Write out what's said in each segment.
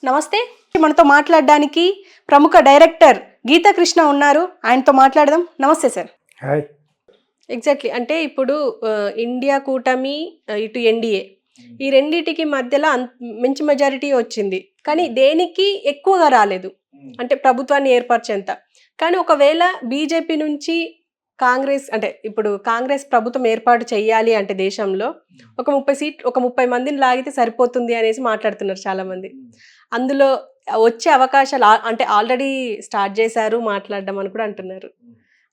నమస్తే. మనతో మాట్లాడడానికి ప్రముఖ డైరెక్టర్ గీతా కృష్ణ ఉన్నారు. ఆయనతో మాట్లాడదాం. నమస్తే సార్. హాయ్. ఎగ్జాక్ట్లీ అంటే ఇప్పుడు ఇండియా కూటమి ఇటు ఎన్డీఏ ఈ రెండిటికి మధ్యలో మంచి మెజారిటీ వచ్చింది, కానీ దేనికి ఎక్కువగా రాలేదు, అంటే ప్రభుత్వాన్ని ఏర్పరిచేంత. కానీ ఒకవేళ బీజేపీ నుంచి కాంగ్రెస్ అంటే ఇప్పుడు కాంగ్రెస్ ప్రభుత్వం ఏర్పాటు చేయాలి అంటే దేశంలో ఒక 30 మందిని లాగితే సరిపోతుంది అనేసి మాట్లాడుతున్నారు చాలామంది. అందులో వచ్చే అవకాశాలు అంటే ఆల్రెడీ స్టార్ట్ చేశారు మాట్లాడడం అని కూడా అంటున్నారు.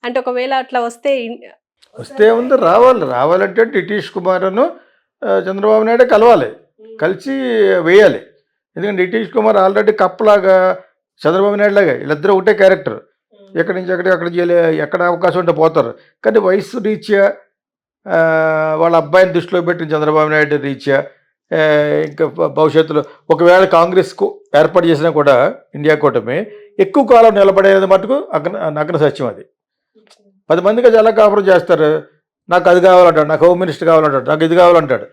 అంటే ఒకవేళ అట్లా వస్తే ఉంది, రావాలంటే నితీష్ కుమార్ను చంద్రబాబు నాయుడు కలవాలి, కలిసి వేయాలి. ఎందుకంటే నితీష్ కుమార్ ఆల్రెడీ కప్పలాగా చంద్రబాబు నాయుడు లాగా వీళ్ళిద్దరూ ఒకటే క్యారెక్టర్. ఎక్కడి నుంచి అక్కడ ఎక్కడ అవకాశం ఉంటే పోతారు. కానీ వయసు రీత్యా వాళ్ళ అబ్బాయిని దృష్టిలో పెట్టిన చంద్రబాబు నాయుడు రీత్యా ఇంకా భవిష్యత్తులో ఒకవేళ కాంగ్రెస్కు ఏర్పాటు చేసినా కూడా ఇండియా కూటమి ఎక్కువ కాలం నిలబడేది మటుకు నగ్న సత్యం. అది 10 మందిగా చాలా కాపురం చేస్తారు. నాకు అది కావాలంటాడు, నాకు హోమ్ మినిస్టర్ కావాలంటాడు, నాకు ఇది కావాలంటాడు.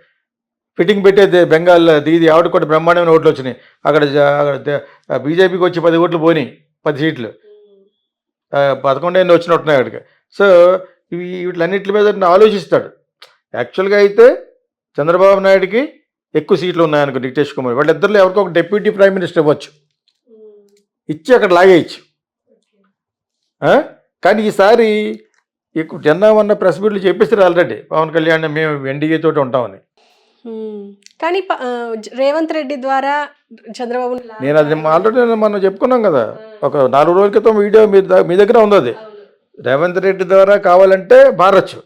ఫిట్టింగ్ పెట్టేది బెంగాల్ ఇది ఆవిడ కూడా బ్రహ్మాండమైన ఓట్లు వచ్చినాయి. అక్కడ బీజేపీకి వచ్చి 10 ఓట్లు పోయినాయి, 10 సీట్లు 11 వచ్చినట్టున్నాయి అక్కడికి. సో వీటిలన్నింటి మీద ఆలోచిస్తాడు. యాక్చువల్గా అయితే చంద్రబాబు నాయుడికి ఎక్కువ సీట్లు ఉన్నాయనుకో, నితీష్ కుమార్ వాళ్ళిద్దరిలో ఎవరికో ఒక డిప్యూటీ ప్రైమ్ మినిస్టర్ ఇవ్వచ్చు, ఇచ్చి అక్కడ లాగేయచ్చు. కానీ ఈసారి జన్నా ఉన్న ప్రెస్ మీట్లు చెప్పేస్తారు ఆల్రెడీ పవన్ కళ్యాణ్ మేము ఎన్డీఏ తోటి ఉంటామని. కానీ రేవంత్ రెడ్డి ద్వారా చంద్రబాబు నేను అది ఆల్రెడీ మనం చెప్పుకున్నాం కదా, ఒక 4 రోజుల క్రితం వీడియో మీ దగ్గర ఉంది. అది రేవంత్ రెడ్డి ద్వారా కావాలంటే మారచ్చు.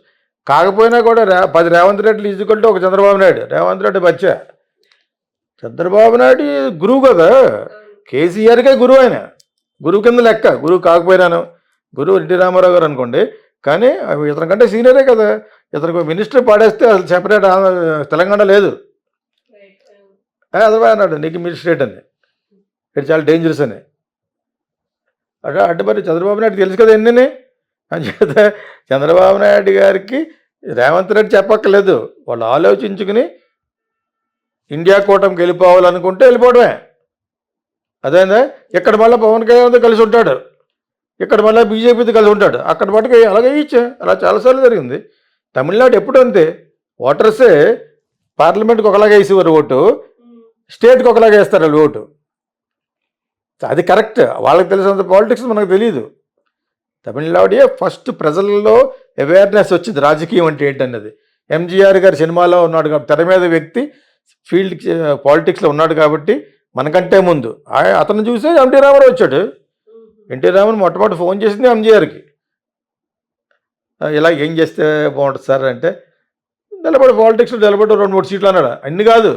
కాకపోయినా కూడా 10 రేవంత్ రెడ్డిలు ఈజుకుంటే ఒక చంద్రబాబు నాయుడు. రేవంత్ రెడ్డి బచ్చా, చంద్రబాబు నాయుడు గురువు కదా, కేసీఆర్కే గురువు. ఆయన గురువు కింద లెక్క. గురువు కాకపోయినాను, గురువు ఎన్టీ రామారావు గారు అనుకోండి, కానీ ఇతని కంటే సీనియరే కదా. ఇతనికి మినిస్టర్ పాడేస్తే అసలు సెపరేట్ తెలంగాణ లేదు. అదే అన్నాడు నీకు మినిస్ట్రేట్ అని, ఇది చాలా డేంజరస్ అని. అంటే మరి చంద్రబాబు నాయుడు తెలుసు కదా ఎన్ని అని చేత చంద్రబాబు నాయుడు గారికి రేవంత్ రెడ్డి చెప్పక్కర్లేదు. వాళ్ళు ఆలోచించుకుని ఇండియా కూటమికి వెళ్ళిపోవాలనుకుంటే వెళ్ళిపోవడమే. అదేందా ఇక్కడ మళ్ళీ పవన్ కళ్యాణ్తో కలిసి ఉంటాడు, ఇక్కడ మళ్ళీ బీజేపీతో కలిసి ఉంటాడు. అక్కడ మటుకు అలాగే ఇచ్చా, అలా చాలాసార్లు జరిగింది. తమిళనాడు ఎప్పుడు అంతే, ఓటర్సే పార్లమెంట్కి ఒకలాగా వేసేవారు ఓటు, స్టేట్కి ఒకలాగా వేస్తారు వాళ్ళు ఓటు. అది కరెక్ట్, వాళ్ళకి తెలిసినంత పాలిటిక్స్ మనకు తెలియదు. తమిళనాడే ఫస్ట్ ప్రజల్లో అవేర్నెస్ వచ్చింది రాజకీయం అంటే ఏంటన్నది. ఎంజీఆర్ గారి సినిమాలో ఉన్నాడు కాబట్టి, తెర మీద వ్యక్తి ఫీల్డ్ పాలిటిక్స్లో ఉన్నాడు కాబట్టి మనకంటే ముందు అతను చూసే ఎన్టీ రామారావు వచ్చాడు. ఎన్టీ రామారావు మొట్టమొదటి ఫోన్ చేసింది ఎంజీఆర్కి, ఇలా ఏం చేస్తే బాగుంటుంది సార్ అంటే, నిలబడి పాలిటిక్స్లో నిలబడి 2-3 సీట్లు అన్నాడు. అన్ని కాదు,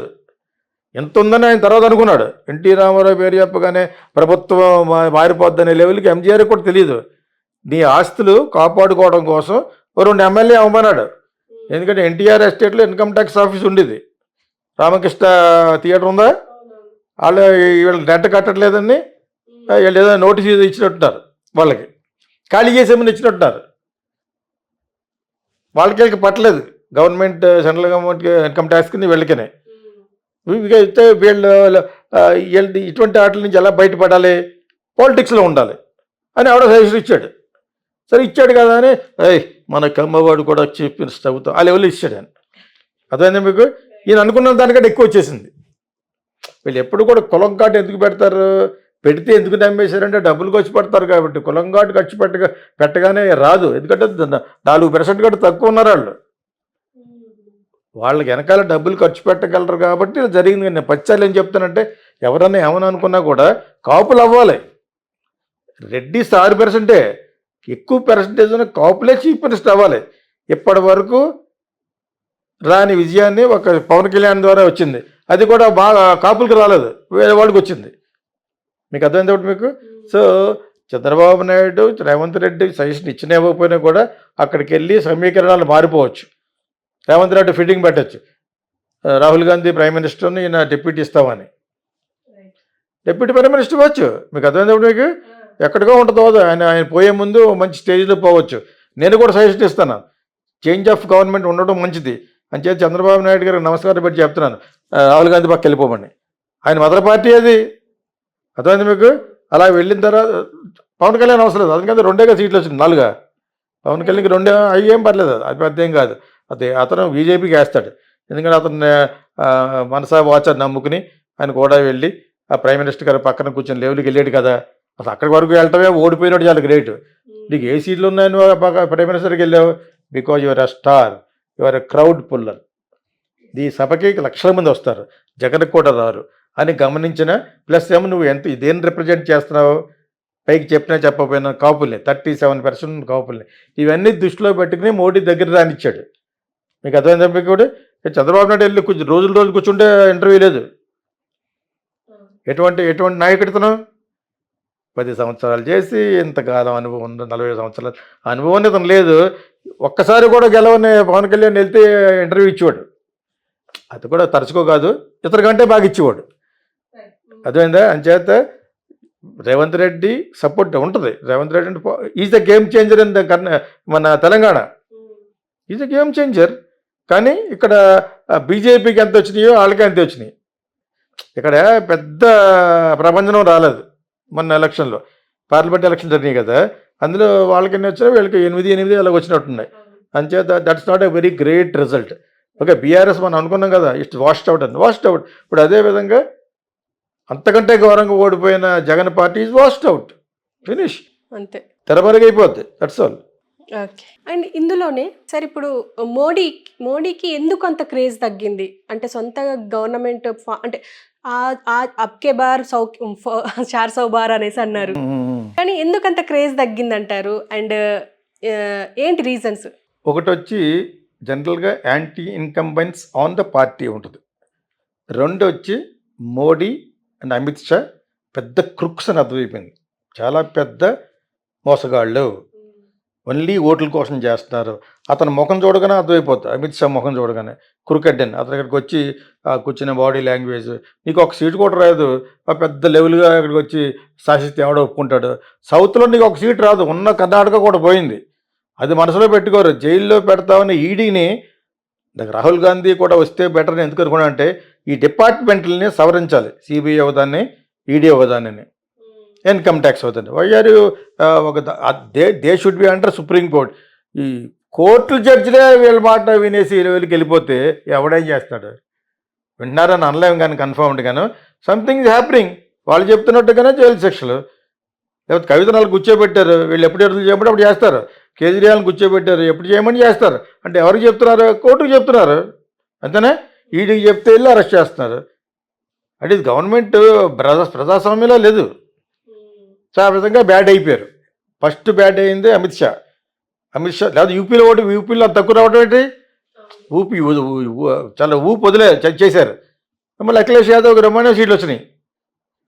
ఎంత ఉందని ఆయన తర్వాత అనుకున్నాడు. ఎన్టీ రామారావు పేరు చెప్పగానే ప్రభుత్వం మారిపోద్దనే లెవెల్కి ఎంజీఆర్ కూడా తెలియదు. నీ ఆస్తులు కాపాడుకోవడం కోసం 2 ఎమ్మెల్యే అవ్వమన్నాడు. ఎందుకంటే ఎన్టీఆర్ ఎస్టేట్లో ఇన్కమ్ ట్యాక్స్ ఆఫీస్ ఉండేది, రామకృష్ణ థియేటర్ ఉందా, వాళ్ళు వీళ్ళు రెంట్ కట్టట్లేదని వీళ్ళు ఏదో నోటీస్ ఇచ్చినట్టున్నారు, వాళ్ళకి ఖాళీ చేసేమని ఇచ్చినట్టున్నారు. వాళ్ళకి పట్టలేదు government, central government income tax కింద వీళ్ళకనే. అయితే వీళ్ళు ఇటువంటి వాటి నుంచి ఎలా బయటపడాలి, పాలిటిక్స్లో ఉండాలి అని ఆవిడ సజెషన్ ఇచ్చాడు. సరే ఇచ్చాడు కదా అని మన కమ్మవాడు కూడా చెప్పిన స్టవ్తో ఆ లెవెల్లో ఇచ్చాడు ఆయన. అదైనా మీకు ఈయన అనుకున్న దానికంటే ఎక్కువ వచ్చేసింది. వీళ్ళు ఎప్పుడు కూడా కులం ఘాటు ఎందుకు పెడతారు, పెడితే ఎందుకు నమ్మేశారంటే డబ్బులు ఖర్చు పెడతారు కాబట్టి. కులం ఘాటు ఖర్చు పెట్టగానే రాదు, ఎందుకంటే 4% కంటే తక్కువ ఉన్నారు వాళ్ళు. వాళ్ళకి వెనకాల డబ్బులు ఖర్చు పెట్టగలరు కాబట్టి ఇలా జరిగింది. నేను పచ్చాలు ఏం చెప్తానంటే, ఎవరన్నా ఏమని అనుకున్నా కూడా కాపులు అవ్వాలి. రెడ్డి 6%, ఎక్కువ పర్సంటేజ్ ఉన్న కాపులే చీఫ్ మినిస్టర్ అవ్వాలి. ఇప్పటి వరకు రాని విజయాన్ని ఒక పవన్ కళ్యాణ్ ద్వారా వచ్చింది. అది కూడా బాగా కాపులకు రాలేదు, వేరే వాళ్ళకి వచ్చింది. మీకు అర్థమైంది ఒకటి మీకు. సో చంద్రబాబు నాయుడు రేవంత్ రెడ్డి సజెషన్ ఇచ్చిన ఇవ్వకపోయినా కూడా అక్కడికి వెళ్ళి సమీకరణాలు మారిపోవచ్చు. రేవంత్ రెడ్డి ఫిట్టింగ్ పెట్టచ్చు, రాహుల్ గాంధీ ప్రైమ్ మినిస్టర్ని ఈయన డిప్యూటీ ఇస్తామని. డిప్యూటీ ప్రైమ్ మినిస్టర్ ఇవ్వచ్చు. మీకు అర్థమైంది ఒకటి మీకు. ఎక్కడికో ఉంటుంది ఆయన పోయే ముందు మంచి స్టేజ్లో పోవచ్చు. నేను కూడా సజెషన్ ఇస్తాను, చేంజ్ ఆఫ్ గవర్నమెంట్ ఉండడం మంచిది అని చెప్పి చంద్రబాబు నాయుడు గారికి నమస్కారం పెట్టి చెప్తున్నాను, రాహుల్ గాంధీ పక్క వెళ్ళిపోమని. ఆయన మదర్ పార్టీ అది, అర్థమైంది మీకు? అలా వెళ్ళిన తర్వాత పవన్ కళ్యాణ్ అవసరం లేదు, అందుకని 2 సీట్లు వచ్చింది 4. పవన్ కళ్యాణ్కి 2 అయ్యేం పర్లేదు, అది పెద్ద ఏం కాదు. అతను బీజేపీకి వేస్తాడు, ఎందుకంటే అతను మనసా వాచర్ నమ్ముకుని ఆయన కూడా వెళ్ళి ఆ ప్రైమ్ మినిస్టర్ గారు పక్కన కూర్చొని లెవెల్కి వెళ్ళాడు కదా. అసలు అక్కడి వరకు వెళ్ళటమే ఓడిపోయినాడు చాలా గ్రేట్. నీకు ఏ సీట్లు ఉన్నాయని ప్రైమ్ మినిస్టర్కి వెళ్ళావు? Because your a star, your a crowd puller. ఈ సభకి లక్షల మంది వస్తారు, జగన్కి కూడా రారు అని గమనించిన. ప్లస్ ఏమో నువ్వు దేన్ని రిప్రజెంట్ చేస్తున్నావు? పైకి చెప్పినా చెప్పకపోయినా కాపుల్ని, 37% కాపుల్ని, ఇవన్నీ దృష్టిలో పెట్టుకుని మోడీ దగ్గర రానిచ్చాడు. మీకు అర్థమైంది తప్ప కూడా చంద్రబాబు నాయుడు వెళ్ళి కొంచెం రోజులు కూర్చుంటే ఇంటర్వ్యూ లేదు. ఎటువంటి నాయకుడితనం? 10 సంవత్సరాలు చేసి ఇంతకాలం అనుభవం ఉంది, 40 సంవత్సరాల అనుభవం ఇతను లేదు. ఒక్కసారి కూడా గెలవని పవన్ కళ్యాణ్ వెళ్తే ఇంటర్వ్యూ ఇచ్చేవాడు, అది కూడా తరచుకో కాదు, ఇతని కంటే బాగా ఇచ్చేవాడు. అర్థమైందా? అంచేత రేవంత్ రెడ్డి సపోర్ట్ ఉంటుంది. రేవంత్ రెడ్డి అంటే is the game changer in the మన Telangana, is the game changer. కానీ ఇక్కడ బీజేపీకి ఎంత వచ్చినాయో వాళ్ళకి అంతే వచ్చినాయి. ఇక్కడ పెద్ద ప్రపంచం రాలేదు. మొన్న ఎలక్షన్లో పార్లమెంట్ ఎలక్షన్ జరిగినాయి కదా, అందులో వాళ్ళకి ఎన్ని వచ్చినా వీళ్ళకి 8 అలాగ వచ్చినట్టున్నాయి. అంచేత that's not a very great result. Okay, BRS మనం అనుకున్నాం కదా, ఇట్స్ వాష్డ్ అవుట్ అని, వాష్డ్ అవుట్. ఇప్పుడు అదేవిధంగా అంతకంటే ఘోరంగా ఓడిపోయిన Jagan party is washed out, finish, అంతే, తెరమరుగైపోద్ది, దట్స్ ఆల్. ఓకే. అండ్ ఇందులోనే సార్ ఇప్పుడు మోడీకి ఎందుకు అంత క్రేజ్ తగ్గింది అంటే? సొంతగా గవర్నమెంట్ అంటే అబ్కే బార్ 400 బార్ అనేసి అన్నారు, కానీ ఎందుకు అంత క్రేజ్ తగ్గింది అంటారు? అండ్ ఏంటి రీజన్స్? ఒకటి వచ్చి జనరల్గా anti incumbence on the party ఉంటుంది. 2 వచ్చి మోడీ అండ్ అమిత్ షా పెద్ద క్రుక్స్ అని అర్థమైపోయింది, చాలా పెద్ద మోసగాళ్ళు, ఓన్లీ ఓట్ల కోసం చేస్తున్నారు. అతను ముఖం చూడగానే అర్థమైపోతుంది, అమిత్ షా ముఖం చూడగానే క్రికెట్ అని. అతను ఇక్కడికి వచ్చి కూర్చున్న బాడీ లాంగ్వేజ్, నీకు ఒక సీటు కూడా రాదు, ఆ పెద్ద లెవెల్గా ఇక్కడికి వచ్చి శాసిస్తే ఎవడో ఒప్పుకుంటాడు. సౌత్లో నీకు ఒక సీటు రాదు, ఉన్న కర్ణాటక కూడా పోయింది, అది మనసులో పెట్టుకోరు. జైల్లో పెడతామని ఈడీని, రాహుల్ గాంధీ కూడా వస్తే బెటర్ అని ఎందుకు అనుకున్నా అంటే, ఈ డిపార్ట్మెంట్లని సవరించాలి, సిబిఐ అవదాన్ని, ఈడీ అవదాన్ని, ఇన్కమ్ ట్యాక్స్ అవుతుంది. వైఆర్ ఒక they should be under supreme court. ఈ కోర్టు జడ్జిలే వీళ్ళ మాట వినేసి వీళ్ళకి వెళ్ళిపోతే ఎవడేం చేస్తాడు? వింటున్నారని అనలేము కానీ కన్ఫర్మ్డ్ గాను సంథింగ్ ఇస్ హ్యాపెనింగ్. వాళ్ళు చెప్తున్నట్టుగానే జైలు శిక్షలు. లేకపోతే కవితనాలు కూర్చోబెట్టారు, వీళ్ళు ఎప్పుడు ఎదురు చేయమంటే అప్పుడు చేస్తారు. కేజ్రీవాల్ని కూర్చోబెట్టారు, ఎప్పుడు చేయమని చేస్తారు. అంటే ఎవరికి చెప్తున్నారు? కోర్టుకు చెప్తున్నారు, అంతేనే. ఈడీకి చెప్తే వెళ్ళి అరెస్ట్ చేస్తున్నారు. అంటే ఇది గవర్నమెంట్ ప్రజాస్వామ్యంలో లేదు. సో ఆ విధంగా బ్యాడ్ అయిపోయారు. ఫస్ట్ బ్యాడ్ అయింది అమిత్ షా లేదా యూపీలో తక్కువ రావడం ఏంటి? ఊపి చాలా వదిలే చేశారు. మళ్ళీ అఖిలేష్ యాదవ్ రమణ సీట్లు వచ్చినాయి.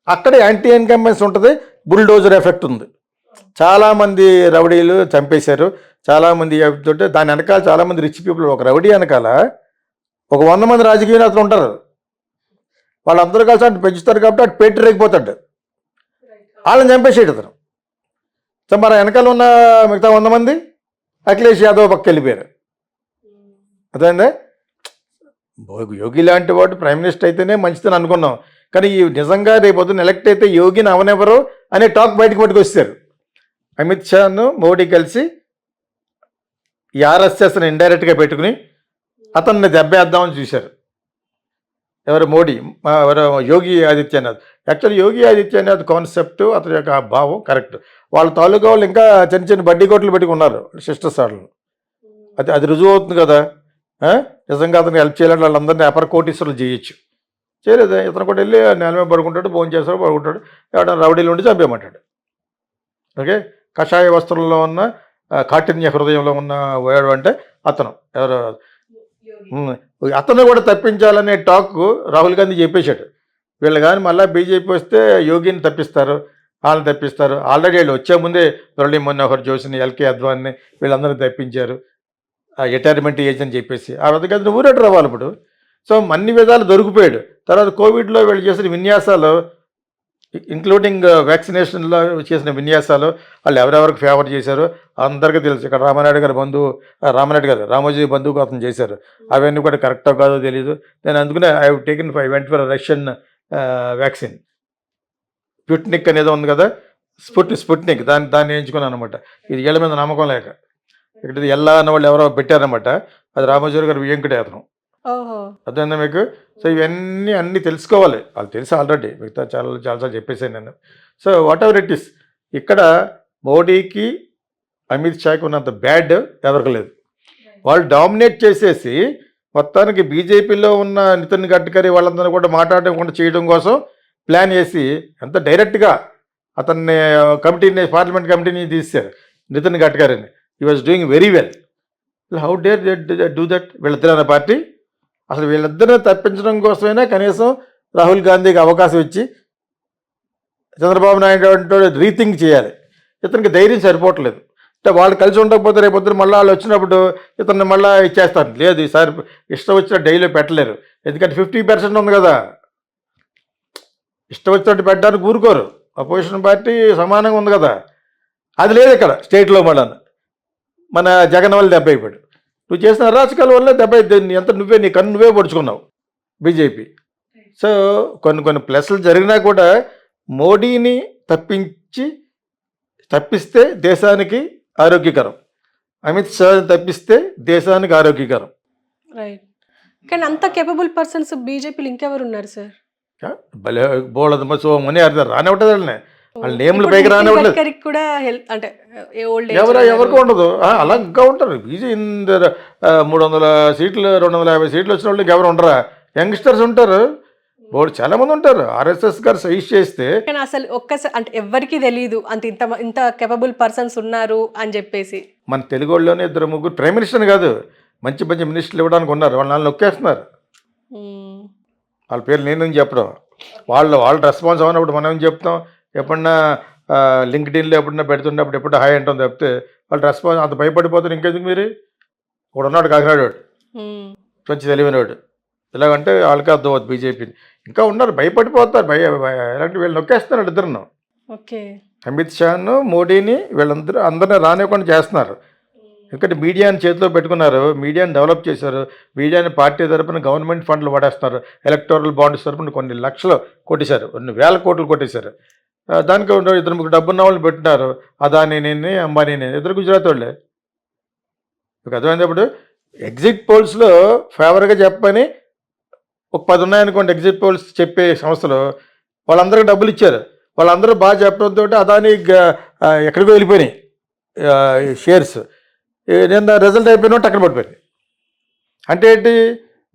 అక్కడ యాంటీ ఇన్కంబెన్స్ ఉంటుంది, బుల్డోజర్ ఎఫెక్ట్ ఉంది. చాలామంది రౌడీలు చంపేశారు, చాలామంది తోటి దాని వెనకాల చాలామంది రిచ్ పీపుల్. ఒక రౌడీ వెనకాల ఒక 100 మంది రాజకీయ నేతలు ఉంటారు, వాళ్ళందరూ కలిసి అటు పెంచుతారు కాబట్టి అటు పెట్టి రేగిపోతాడు, వాళ్ళని చంపేసేడు అతను. సో మరి వెనకాల ఉన్న మిగతా 100 మంది అఖిలేష్ యాదవ్ పక్క వెళ్ళిపోయారు. అదేంటే యోగి లాంటి వాడు ప్రైమ్ మినిస్టర్ అయితేనే మంచిదని అనుకున్నాం, కానీ ఈ నిజంగా రేపొద్దున ఎలక్ట్ అయితే యోగిని అవనెవరు అనే టాక్ బయటకు పట్టుకొస్తారు. అమిత్ షాను మోడీ కలిసి ఈ ఆర్ఎస్ఎస్ని ఇండైరెక్ట్గా పెట్టుకుని అతన్ని దెబ్బేద్దామని చూశారు. ఎవరు? మోడీ, ఎవరు? యోగి ఆదిత్యనాథ్. యాక్చువల్లీ యోగి ఆదిత్యనాథ్ కాన్సెప్ట్, అతని యొక్క భావం కరెక్ట్. వాళ్ళ తాలూకా వాళ్ళు ఇంకా చిన్న చిన్న బడ్డీ కోట్లు పెట్టుకున్నారు సిస్టర్స్ వాళ్ళని. అది రుజువు అవుతుంది కదా. నిజంగా అతను హెల్ప్ చేయాలంటే వాళ్ళందరినీ అపర కోటీశ్వరులు చేయొచ్చు. చేయలేదు. ఇతను కూడా వెళ్ళి నేల మీద పడుకుంటాడు, భోజనం చేస్తాడు, పడుకుంటాడు, ఎవడన్నా రౌడీలు ఉండి చంపేయమంటాడు. ఓకే, కషాయ వస్త్రంలో ఉన్న కాఠిన్య హృదయంలో ఉన్న వాడు అంటే అతను ఎవరు? అతను కూడా తప్పించాలనే టాక్ రాహుల్ గాంధీ చెప్పేశాడు. వీళ్ళు కానీ మళ్ళీ బీజేపీ వస్తే యోగిని తప్పిస్తారు, వాళ్ళని తప్పిస్తారు. ఆల్రెడీ వీళ్ళు వచ్చే ముందే మురళీ మనోహర్ జోషిని, ఎల్కే అద్వాన్ని వీళ్ళందరినీ తప్పించారు రిటైర్మెంట్ ఏజ్ అని చెప్పేసి. ఆ విధంగా ఊరేట రావాలి ఇప్పుడు. సో అన్ని విధాలు దొరికిపోయాడు. తర్వాత కోవిడ్లో వీళ్ళు చేసిన విన్యాసాలు, ఇంక్లూడింగ్ వ్యాక్సినేషన్లో చేసిన విన్యాసాలు, వాళ్ళు ఎవరెవరికి ఫేవర్ చేశారో అందరికీ తెలుసు. ఇక్కడ రామారెడ్డి గారు రామోజీ బంధువుకు అతను చేశారు. అవన్నీ కూడా కరెక్టో కాదో తెలియదు. నేను అందుకనే I went for Russian vaccine. Sputnik అనేది ఉంది కదా, స్పుట్నిక్ దాన్ని ఎంచుకున్నాను అనమాట. ఇది వీళ్ళ మీద నమ్మకం లేక. ఇక్కడ ఎల్లా అన్న వాళ్ళు ఎవరో పెట్టారనమాట. అది రామోజీరావు గారు వెంకటే అతను. ఓహో! అర్థమైందా మీకు? సో ఇవన్నీ అన్నీ తెలుసుకోవాలి. వాళ్ళు తెలుసు ఆల్రెడీ, మిగతా చాలాసార్లు చెప్పేసాను నేను. So what ever it is, ఇక్కడ మోడీకి అమిత్ షాకి ఉన్నంత బ్యాడ్ ఎవరికి లేదు. వాళ్ళు డామినేట్ చేసేసి మొత్తానికి బీజేపీలో ఉన్న నితిన్ గడ్కరీ వాళ్ళందరూ కూడా మాట్లాడకుండా చేయడం కోసం ప్లాన్ చేసి ఎంత డైరెక్ట్గా అతన్ని కమిటీని, పార్లమెంట్ కమిటీని తీశారు నితిన్ గడ్కరీని. He was doing very well. How dare do that? వీళ్ళిద్దరు అనే పార్టీ అసలు వీళ్ళిద్దరిని తప్పించడం కోసమైనా కనీసం రాహుల్ గాంధీకి అవకాశం ఇచ్చి చంద్రబాబు నాయుడు అంటే రీథింక్ చేయాలి. ఇతనికి ధైర్యం సరిపోవట్లేదు. అంటే వాళ్ళు కలిసి ఉండకపోతే రేపు పొద్దున మళ్ళీ వాళ్ళు వచ్చినప్పుడు ఇతన్ని మళ్ళీ ఇచ్చేస్తాను. లేదు, ఈసారి ఇష్టం వచ్చిన డైలీ పెట్టలేరు. ఎందుకంటే 50% ఉంది కదా, ఇష్టం వచ్చినట్టు పెట్టడానికి ఊరుకోరు. అపోజిషన్ పార్టీ సమానంగా ఉంది కదా, అది లేదు ఇక్కడ స్టేట్లో. మళ్ళీ మన జగన్ వల్ల దెబ్బ అయిపోయాడు. నువ్వు చేసిన అరాచకాల వల్ల దెబ్బ అయిపోయింది. ఎంత నీ కన్ను నువ్వే పొడుచుకున్నావు బీజేపీ. సో కొన్ని ప్లస్లు జరిగినా కూడా మోడీని తప్పిస్తే దేశానికి ఆరోగ్యకరం, అమిత్ షా తప్పిస్తే దేశానికి ఆరోగ్యకరం. రైట్. కానీ అంత కేపబుల్ పర్సన్స్ బీజేపీలో ఇంకెవరు ఉన్నారు సార్? భలే బోళ సో మనీ అర్థం రానివ్వటది వాళ్ళని, వాళ్ళ నేమ్లు పైకి రానివ్వట్లేదు. కూడా హెల్త్ అంటే ఎవరికి ఉండదు. అలా ఇంకా ఉంటారు. బీజే 300 సీట్లు 250 సీట్లు వచ్చిన వాళ్ళు ఎవరు ఉండరా? యంగ్స్టర్స్ ఉంటారు, బోర్డు చాలా మంది ఉంటారు. ఆర్ఎస్ఎస్ గారు సజెస్ట్ చేస్తే కానీ అసలు ఒక్కసారి అంటే ఎవరికి తెలియదు అంత ఇంత కేపబుల్ పర్సన్స్ ఉన్నారు అని చెప్పేసి. మన తెలుగు వాళ్ళలోనే 2-3 ప్రైమ్ మినిస్టర్ కాదు, మంచి మినిస్టర్లు ఇవ్వడానికి ఉన్నారు. వాళ్ళని నొక్కేస్తున్నారు. వాళ్ళ పేర్లు నేను చెప్పడం, వాళ్ళ రెస్పాన్స్ అవునప్పుడు మనం ఏం చెప్తాం? ఎప్పుడన్నా లింక్డ్ఇన్లో ఎప్పుడన్నా పెడుతున్నప్పుడు ఎప్పుడు హాయ్ అంటాం తప్పితే వాళ్ళు రెస్పాన్స్ అంత భయపడిపోతారు. ఇంకెందుకు? మీరు ఒకడు ఉన్నాడు కాకినాడ వాడు, మంచి తెలివైన వాడు. ఇలాగంటే వాళ్ళకి అర్థమవుతుంది బీజేపీని. ఇంకా ఉన్నారు భయపడిపోతారు. ఎలాంటి వీళ్ళు నొక్కేస్తున్నారు ఇద్దరును. ఓకే, అమిత్ షాను మోడీని అందరినీ రానివ్వకుండా చేస్తున్నారు. ఎందుకంటే మీడియాని చేతిలో పెట్టుకున్నారు, మీడియాని డెవలప్ చేశారు, మీడియాని పార్టీ తరపున గవర్నమెంట్ ఫండ్లు పడేస్తున్నారు, ఎలక్టోరల్ బాండ్స్ తరపున కొన్ని లక్షలు కొట్టేశారు, కొన్ని వేల కోట్లు కొట్టేశారు. దానికి 2-3 డబ్బున్న వాళ్ళని పెట్టినారు. అదాని నేను, అంబానీ నేను, ఇద్దరు గుజరాత్ వాళ్ళే. మీకు అర్థమైనప్పుడు ఎగ్జిట్ పోల్స్లో ఫేవర్గా చెప్పని ఒక 10 ఉన్నాయనుకోండి, ఎగ్జిట్ పోల్స్ చెప్పే సంస్థలు, వాళ్ళందరికీ డబ్బులు ఇచ్చారు. వాళ్ళందరూ బాగా చెప్పడంతో అదాని ఎక్కడికో వెళ్ళిపోయినాయి షేర్స్. నేను రిజల్ట్ అయిపోయినట్టు అక్కడ పడిపోయింది. అంటే ఏంటి?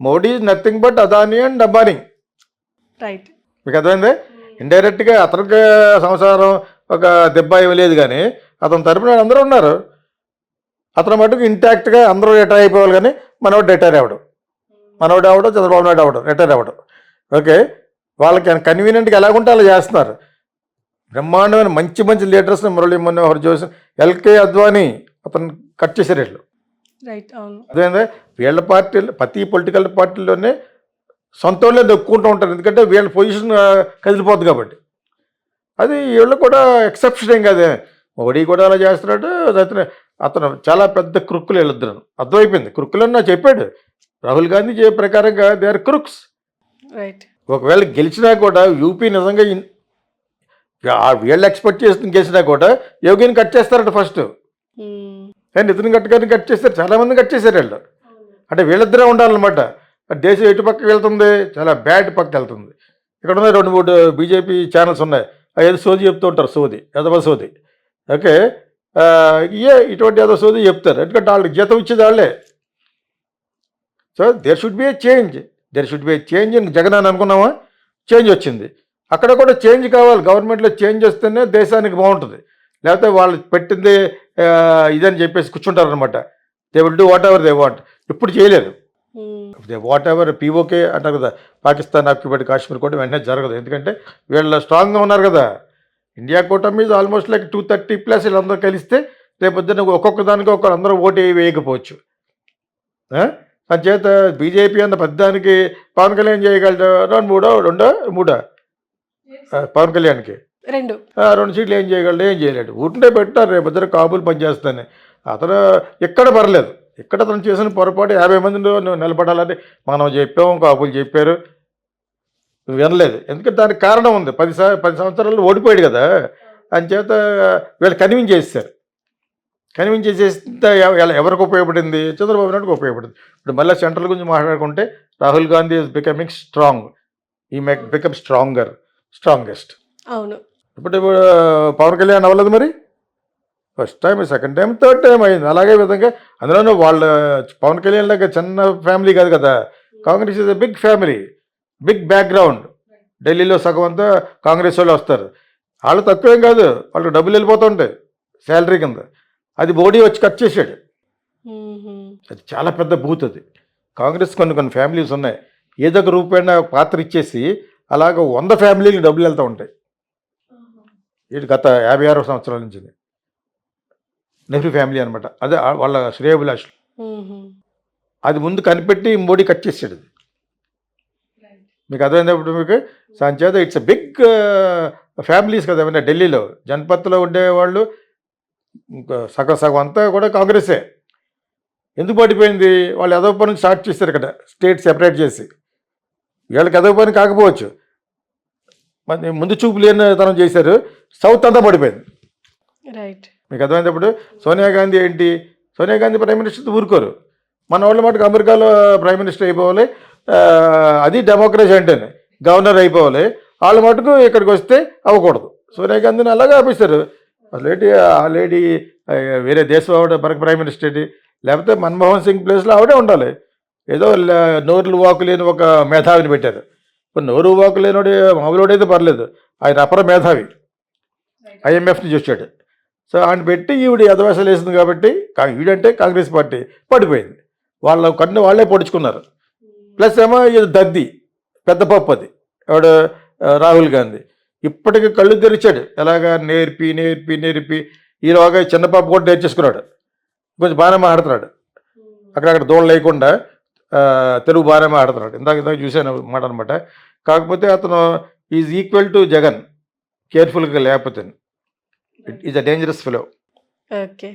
Modi is nothing but Adani and Ambani. Right. మీకు అర్థమైంది? ఇండైరెక్ట్గా అతనికి సంసారం ఒక దెబ్బ ఇవ్వలేదు, కానీ అతని తరపున అందరూ ఉన్నారు. అతని మటుకు ఇంటాక్ట్గా అందరూ రిటైర్ అయిపోవాలి, కానీ మనోడు రిటైర్ అవ్వడం, చంద్రబాబు నాయుడు అవ్వడం, రిటైర్ అవ్వడం. ఓకే, వాళ్ళకి కన్వీనియంట్గా ఎలాగుంటే అలా చేస్తున్నారు. బ్రహ్మాండమైన మంచి లీడర్స్ని మురళీ మనోహర్ జోషి, ఎల్కే అద్వానీ అతను కట్ చేశారు వీళ్ళు. రైట్. అవును. అదేంటే వీళ్ళ పార్టీలు ప్రతి పొలిటికల్ పార్టీలోనే సొంత వాళ్ళే దొక్కుంటూ ఉంటారు. ఎందుకంటే వీళ్ళ పొజిషన్ కదిలిపోద్ది కాబట్టి. అది వీళ్ళు కూడా ఎక్సెప్షన్ ఏం కాదే. మోడీ కూడా అలా చేస్తున్నాడు. అతను చాలా పెద్ద క్రుక్కులు వీళ్ళిద్దరు. అర్థమైపోయింది. క్రుక్కులు అని నాకు చెప్పాడు రాహుల్ గాంధీ ప్రకారంగా దే ఆర్ క్రుక్స్. రైట్. ఒకవేళ గెలిచినా కూడా యూపీ నిజంగా వీళ్ళు ఎక్స్పెక్ట్ చేస్తుంది గెలిచినా కూడా యోగిని కట్ చేస్తారట ఫస్ట్. కానీ నితిన్ గడ్కరీని కట్ చేస్తారు, చాలామంది కట్ చేశారు వీళ్ళు. అంటే వీళ్ళిద్దరే ఉండాలన్నమాట. దేశం ఎటు పక్కకి వెళ్తుంది? చాలా బ్యాడ్ పక్కకి వెళ్తుంది. ఇక్కడ ఉన్నాయి 2-3 బీజేపీ ఛానల్స్ ఉన్నాయి. ఏదో సోది చెప్తూ ఉంటారు, ఎదవ సోది. ఓకే, ఇటువంటి ఏదో సోది చెప్తారు. ఎందుకంటే వాళ్ళకి జీతం ఇచ్చేది వాళ్ళే. So there should be a change. Jagan అని అనుకున్నామా? చేంజ్ వచ్చింది. అక్కడ కూడా చేంజ్ కావాలి. గవర్నమెంట్లో చేంజ్ వస్తేనే దేశానికి బాగుంటుంది. లేకపోతే వాళ్ళు పెట్టింది ఇదని చెప్పేసి కూర్చుంటారనమాట. They will do whatever they want. ఇప్పుడు చేయలేరు. వాట్ ఎవర్ పీఓకే అంటారు కదా, పాకిస్తాన్ ఆక్యుపైడ్ కాశ్మీర్ కూడా వెంటనే జరగదు. ఎందుకంటే వీళ్ళు స్ట్రాంగ్గా ఉన్నారు కదా. ఇండియా కూటమి మీద ఆల్మోస్ట్ లైక్ 230+ వీళ్ళందరూ కలిస్తే రేపొద్దున ఒక్కొక్క దానికి అందరూ ఓటు వేయకపోవచ్చు. అంచేత బీజేపీ అన్న పెద్దానికి పవన్ కళ్యాణ్ చేయగలడు. 2 పవన్ కళ్యాణ్కి 2 సీట్లు ఏం చేయగలడు? ఏం చేయలేడు. ఊటుంటే పెట్టారు రేపొద్దున కాబుల్ పనిచేస్తానే. అతను ఎక్కడ పర్లేదు. ఇక్కడ అతను చేసిన పొరపాటు 50 మందిలో నిలబడాలని మనం చెప్పాము, కాబుల్ చెప్పారు. వినలేదు. ఎందుకంటే దానికి కారణం ఉంది. 10 సంవత్సరాలు ఓడిపోయాడు కదా! అంచేత వీళ్ళు కన్విన్స్ చేసేసారు. కన్విన్స్ చేసేస్తే ఎవరికి ఉపయోగపడింది? చంద్రబాబు నాయుడుకి ఉపయోగపడింది. ఇప్పుడు మళ్ళీ సెంట్రల్ గురించి మాట్లాడుకుంటే Rahul Gandhi is becoming strong. ఈ బికమ్ స్ట్రాంగెస్ట్. అవును. ఇప్పుడు పవన్ కళ్యాణ్ అవ్వలేదు మరి? First time, second time, third time అయింది. అలాగే విధంగా అందులోనూ వాళ్ళ పవన్ కళ్యాణ్ లాగా చిన్న ఫ్యామిలీ కాదు కదా. Congress is a big family, big background. ఢిల్లీలో సగం అంతా కాంగ్రెస్ వాళ్ళు వస్తారు. వాళ్ళు తక్కువేం కాదు, వాళ్ళకి డబ్బులు వెళ్ళిపోతుంటాయి శాలరీ కింద. అది మోడీ వచ్చి కట్ చేశాడు. అది చాలా పెద్ద బూత్ అది. కాంగ్రెస్ కొన్ని ఫ్యామిలీస్ ఉన్నాయి, ఏదో ఒక రూపాయన పాత్ర ఇచ్చేసి అలాగ 100 ఫ్యామిలీకి డబ్బులు వెళ్తూ ఉంటాయి. ఇది గత 56 సంవత్సరాల నుంచి నెహ్రూ ఫ్యామిలీ అనమాట. అదే వాళ్ళ శ్రేయోభిలాషులు. అది ముందు కనిపెట్టి మోడీ కట్ చేసాడు. మీకు అర్థమైనప్పుడు మీకు సంచేత ఇట్స్ బిగ్ ఫ్యామిలీస్ కదా. ఏమన్నా ఢిల్లీలో జన్పత్లో ఉండేవాళ్ళు సగం అంతా కూడా కాంగ్రెసే. ఎందుకు పడిపోయింది? వాళ్ళు ఎదవ పని స్టార్ట్ చేశారు ఇక్కడ, స్టేట్ సెపరేట్ చేసి. వీళ్ళకి ఎదవ పని కాకపోవచ్చు, మరి ముందు చూపు లేనితనం చేశారు. సౌత్ అంతా పడిపోయింది. రైట్. మీకు అర్థమైనప్పుడు సోనియా గాంధీ ఏంటి? సోనియా గాంధీ ప్రైమ్ మినిస్టర్ ఊరుకోరు. మన వాళ్ళ మటుకు అమెరికాలో ప్రైమ్ మినిస్టర్ అయిపోవాలి, అది డెమోక్రసీ అంటేనే. గవర్నర్ అయిపోవాలి. వాళ్ళ మటుకు ఇక్కడికి వస్తే అవ్వకూడదు. సోనియా గాంధీని అలాగే ఆపిస్తారు. అసలు ఆ లేడీ వేరే దేశం ఆవిడ మనకు ప్రైమ్ మినిస్టర్ ఏంటి? లేకపోతే మన్మోహన్ సింగ్ ప్లేస్లో ఆవిడే ఉండాలి. ఏదో నోరులు వాకు లేని ఒక మేధావిని పెట్టారు. ఇప్పుడు నోరు వాకు లేనివాడు మామూలుడైతే పర్లేదు, ఆయన అపర మేధావి, IMFని చూశాడు. సో ఆయన పెట్టి ఈవిడ ఎదవేషాలు వేసింది కాబట్టి ఈవిడంటే కాంగ్రెస్ పార్టీ పడిపోయింది. వాళ్ళ కన్ను వాళ్ళే పొడుచుకున్నారు. ప్లస్ ఏమో ఇది దద్ది పెద్ద పప్పు అది ఆవిడ రాహుల్ గాంధీ. ఇప్పటికి కళ్ళు తెరిచాడు. ఎలాగా నేర్పి ఈలోగా చిన్న పాప కూడా నేర్చేసుకున్నాడు. కొంచెం బాగానే మాట్లాడుతున్నాడు, అక్కడక్కడ దూడలు లేకుండా తెలుగు బాగానే మాట్లాడుతున్నాడు. ఇందాక చూశాను మాట అనమాట. కాకపోతే అతను ఈజ్ ఈక్వల్ టు జగన్, కేర్ఫుల్గా లేకపోతే. It is a dangerous fellow. Okay.